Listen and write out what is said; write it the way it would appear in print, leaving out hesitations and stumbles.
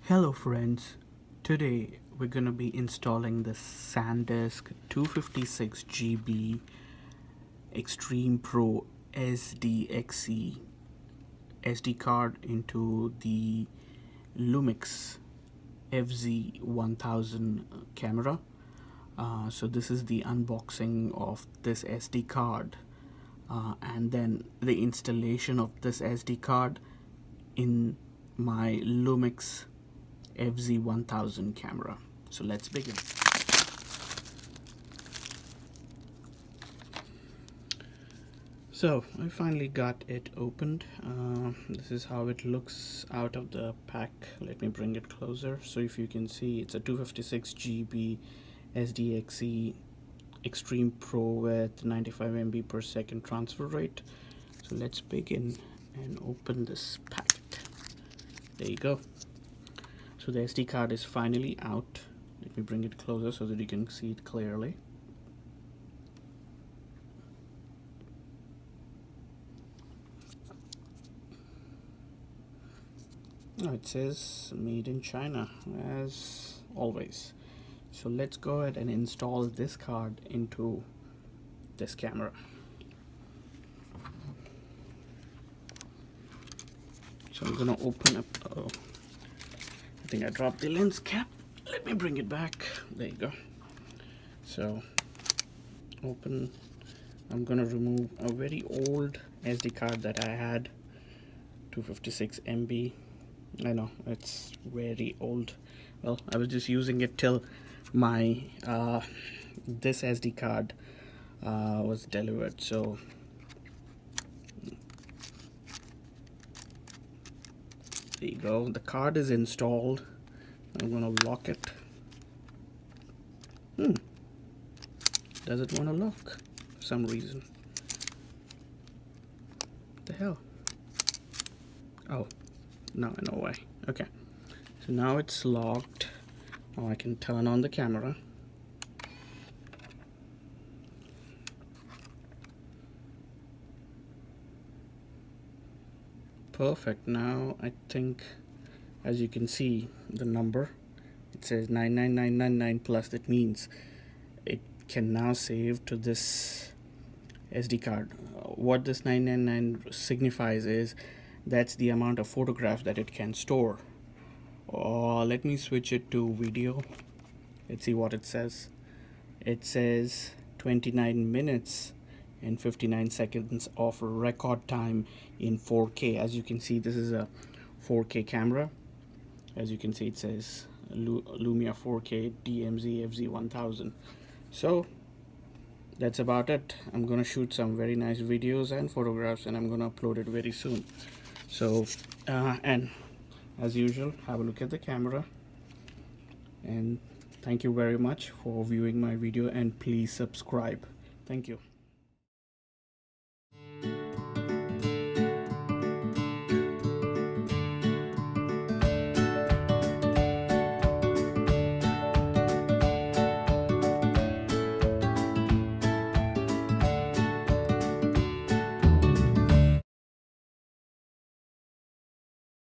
Hello friends, today we're gonna be installing the Sandisk 256 GB Extreme Pro SDXC SD card into the Lumix FZ1000 camera. So this is the unboxing of this SD card and then the installation of this SD card in my Lumix FZ1000 camera. So let's begin. So I finally got it opened. This is how it looks out of the pack. Let me bring it closer. So if you can see, it's a 256 GB SDXC Extreme Pro with 95 MB per second transfer rate. So let's begin and open this packet. There you go. So the SD card is finally out. Let me bring it closer so that you can see it clearly. Oh, it says made in China as always. So let's go ahead and install this card into this camera. So I'm gonna open up. I think I dropped the lens cap. Let me bring it back. There you go. So open. I'm gonna remove a very old SD card that I had, 256 MB. I know it's very old. Well, I was just using it till my this SD card was delivered. So there you go. The card is installed. I'm gonna lock it. Does it want to lock for some reason? What the hell? Oh, now I know why. Okay, so now it's locked. Now I can turn on the camera. Perfect. Now I think, as you can see, the number, it says 99999 plus. That means it can now save to this SD card. What this 999 signifies is that's the amount of photographs that it can store. Let me switch it to video. Let's see what it says. It says 29 minutes and 59 seconds of record time in 4K. As you can see, this is a 4K camera. As you can see, it says Lumia 4K DMZ FZ1000. So that's about it. I'm gonna shoot some very nice videos and photographs, and I'm gonna upload it very soon. So and as usual, have a look at the camera, and thank you very much for viewing my video, and please subscribe. Thank you.